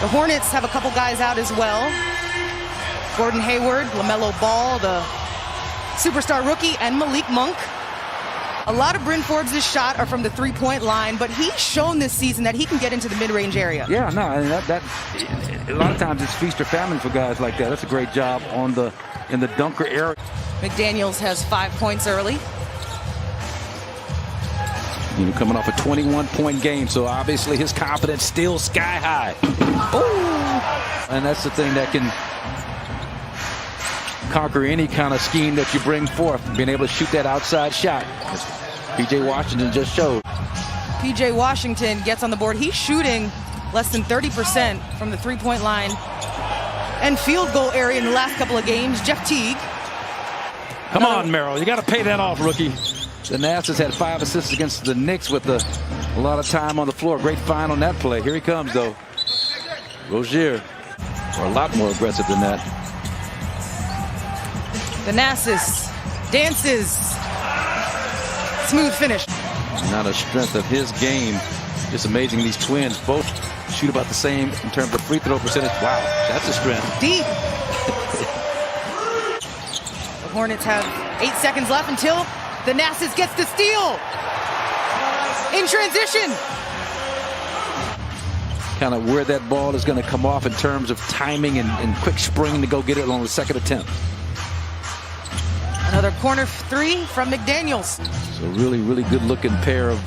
The Hornets have a couple guys out as well. Gordon Hayward, LaMelo Ball, the superstar rookie, and Malik Monk. A lot of Bryn Forbes' shot are from the three-point line, but he's shown this season that he can get into the mid-range area. Yeah, no, I mean, a lot of times it's feast or famine for guys like that. That's a great job in the dunker area. McDaniels has 5 points early. You know, coming off a 21-point game, so obviously his confidence still sky high. Ooh. And that's the thing that can conquer any kind of scheme that you bring forth, being able to shoot that outside shot, as P.J. Washington just showed. P.J. Washington gets on the board. He's shooting less than 30% from the three-point line and field goal area in the last couple of games. Jeff Teague. Come on, Merrill. You got to pay that off, rookie. The Nastas had 5 assists against the Knicks with a lot of time on the floor. Great find on that play. Here he comes, though. Rozier, or a lot more aggressive than that. The Nastas dances. Smooth finish. Not a strength of his game. Just amazing. These twins both shoot about the same in terms of free throw percentage. Wow, that's a strength. Deep. The Hornets have 8 seconds left until the Nastas gets the steal. In transition. Kind of where that ball is going to come off in terms of timing and quick spring to go get it on the second attempt. Another corner three from McDaniels. So really, really good looking pair of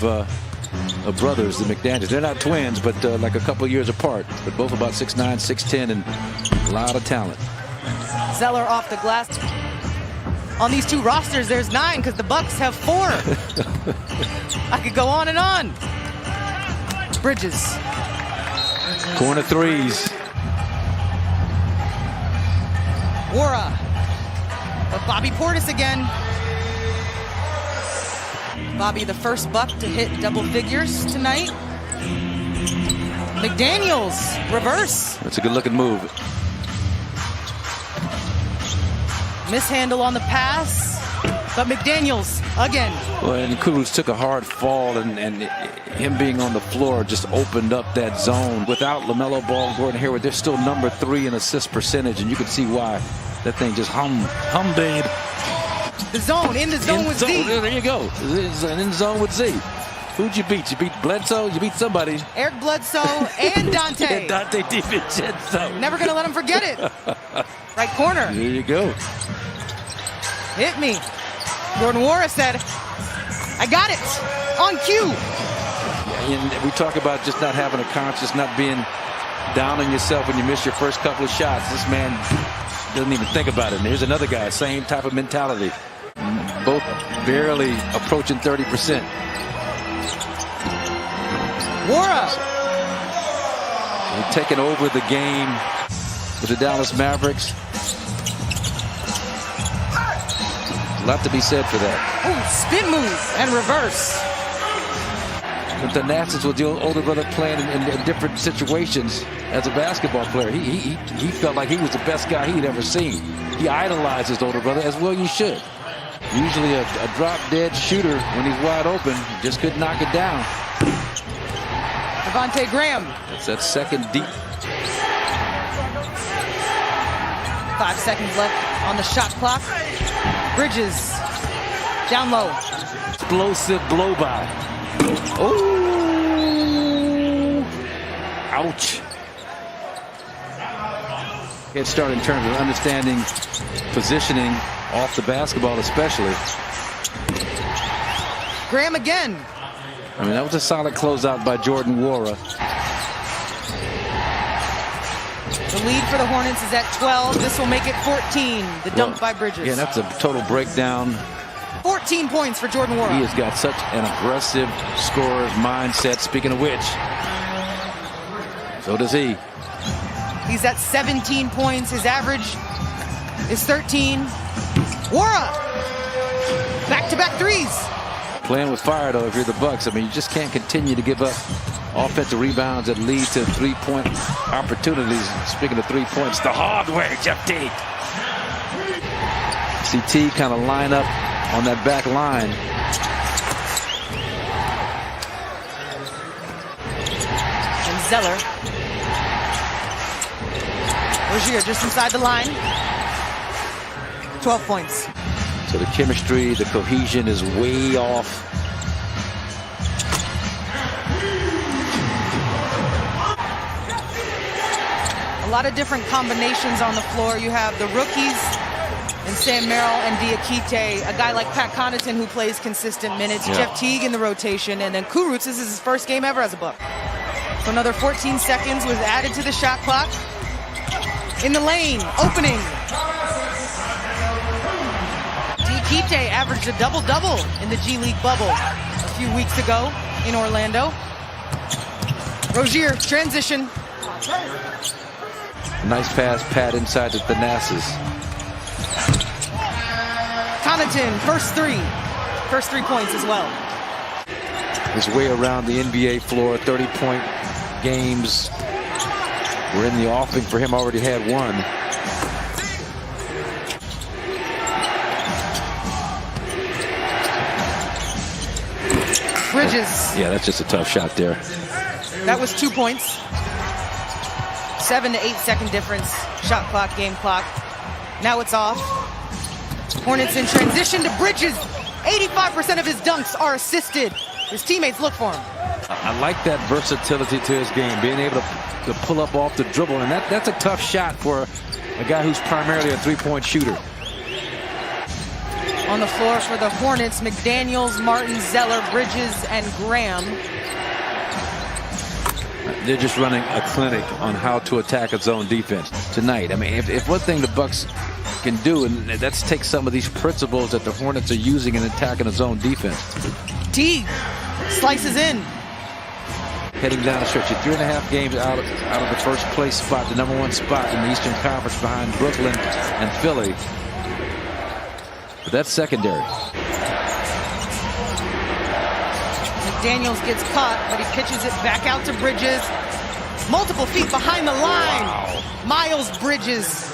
brothers, the McDaniels. They're not twins, but like a couple years apart. But both about 6'9", 6'10", and a lot of talent. Zeller off the glass. On these two rosters, there's 9 because the Bucks have 4. I could go on and on. Bridges. Corner threes. Wara. But Bobby Portis again. Bobby, the first Buck to hit double figures tonight. McDaniels, reverse. That's a good looking move. Mishandle on the pass, but McDaniels again. Well, and Kuz took a hard fall, and him being on the floor just opened up that zone. Without LaMelo Ball and Gordon Hayward, they're still number 3 in assist percentage, and you can see why that thing just humdinger. The zone, in the zone with Z. There you go. In the zone with Z. Who'd you beat? You beat Bledsoe? You beat somebody. Eric Bledsoe and Dante. And Dante DiVincenzo. Never going to let him forget it. Right corner. There you go. Hit me. Jordan Wara said, I got it. On cue. Yeah, and we talk about just not having a conscience, not being down on yourself when you miss your first couple of shots. This man doesn't even think about it. And here's another guy, same type of mentality. Both barely approaching 30%. Wara. They're taking over the game with the Dallas Mavericks. A lot to be said for that. Oh, spin move and reverse. But the Nastas with the older brother playing in different situations as a basketball player. He felt like he was the best guy he'd ever seen. He idolized his older brother, as well you should. Usually a drop-dead shooter when he's wide open. Just couldn't knock it down. Devontae Graham. That's that second deep. 5 seconds left on the shot clock. Bridges. Down low. Explosive blow by. Oh! Ouch. Head start in terms of understanding positioning off the basketball especially. Graham again. I mean, that was a solid closeout by Jordan Wara. The lead for the Hornets is at 12. This will make it 14. The dunk by Bridges. Yeah, that's a total breakdown. 14 points for Jordan Wara. He has got such an aggressive scorer's mindset. Speaking of which, so does he. He's at 17 points. His average is 13. Wara. Back-to-back threes. Playing with fire, though, if you're the Bucks. I mean, you just can't continue to give up offensive rebounds that lead to three-point opportunities. Speaking of 3 points, the hard way, Jeff Teague. CT kind of line up on that back line. And Zeller. Rozier just inside the line. 12 points. So the chemistry, the cohesion is way off. A lot of different combinations on the floor. You have the rookies and Sam Merrill and Diakite, a guy like Pat Connaughton who plays consistent minutes, Jeff Teague in the rotation, and then Kurucs, this is his first game ever as a Buck. So another 14 seconds was added to the shot clock. In the lane, opening. Diakite averaged a double-double in the G League bubble a few weeks ago in Orlando. Rozier, transition. Nice pass, Pat, inside the Thanasis. Connaughton, first three points as well. His way around the NBA floor, 30-point games. We're in the offing for him, already had one. Bridges. Yeah, that's just a tough shot there. That was 2 points. 7 to 8 second difference. Shot clock, game clock. Now it's off. Hornets in transition to Bridges. 85% of his dunks are assisted. His teammates look for him. I like that versatility to his game, being able to pull up off the dribble, and that's a tough shot for a guy who's primarily a three-point shooter. On the floor for the Hornets, McDaniels, Martin, Zeller, Bridges, and Graham. They're just running a clinic on how to attack a zone defense tonight. I mean, if one thing the Bucks can do, and that's take some of these principles that the Hornets are using in attacking a zone defense. Teague slices in. Heading down the stretch, 3.5 games out of the first place spot, the #1 spot in the Eastern Conference behind Brooklyn and Philly. But that's secondary. McDaniels gets caught, but he pitches it back out to Bridges. Multiple feet behind the line. Wow. Miles Bridges.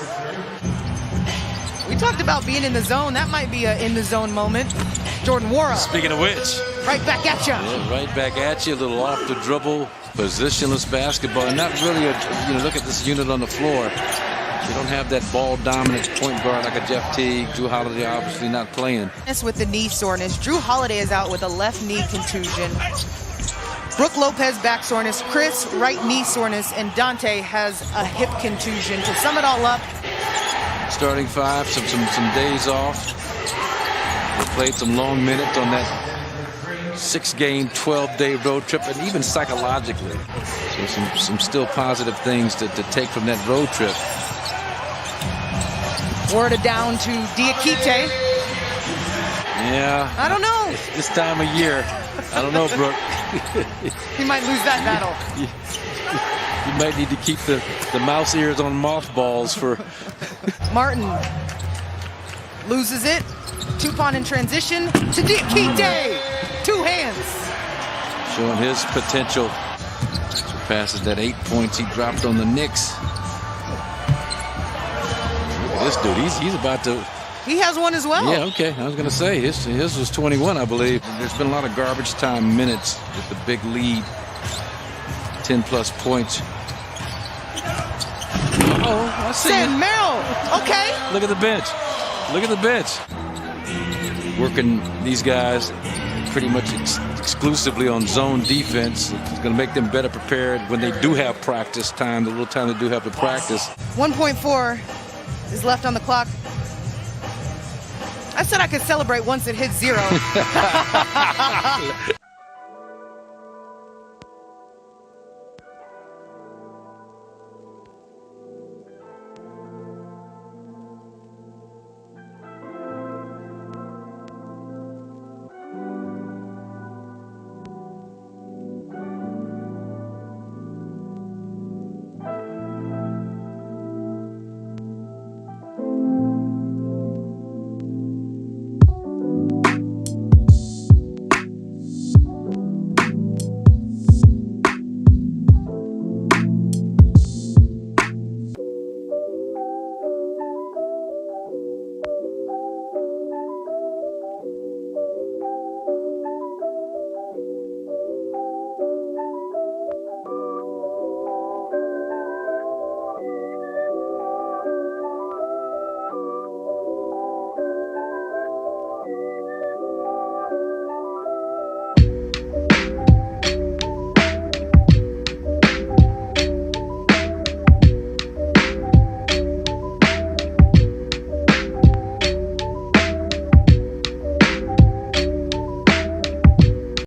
We talked about being in the zone. That might be a in the zone moment. Jordan Wara. Speaking of which. Right back at you. Yeah, right back at you. A little off the dribble. Positionless basketball. And not really look at this unit on the floor. They don't have that ball-dominant point guard like a Jeff Teague. Drew Holiday obviously not playing. With the knee soreness. Drew Holiday is out with a left knee contusion. Brook Lopez back soreness. Chris, right knee soreness. And Dante has a hip contusion. To sum it all up. Starting five, some days off. They played some long minutes on that 6-game, 12-day road trip, and even psychologically. So some still positive things to take from that road trip. Word down to Diakite. Yeah. I don't know. This time of year. I don't know, Brooke. He might lose that battle. You might need to keep the mouse ears on mothballs for... Martin loses it. Tupon in transition to Diakite. 2 hands. Showing his potential. Surpasses that 8 points he dropped on the Knicks. This dude, he's about to... He has one as well. Yeah, okay. I was going to say, his was 21, I believe. There's been a lot of garbage time minutes with the big lead. 10-plus points. Uh-oh, I see Sam it. Merrill. Okay. Look at the bench. Look at the bench. Working these guys pretty much exclusively on zone defense. It's going to make them better prepared when they do have practice time, the little time they do have to practice. 1.4 is left on the clock. I said I could celebrate once it hit 0.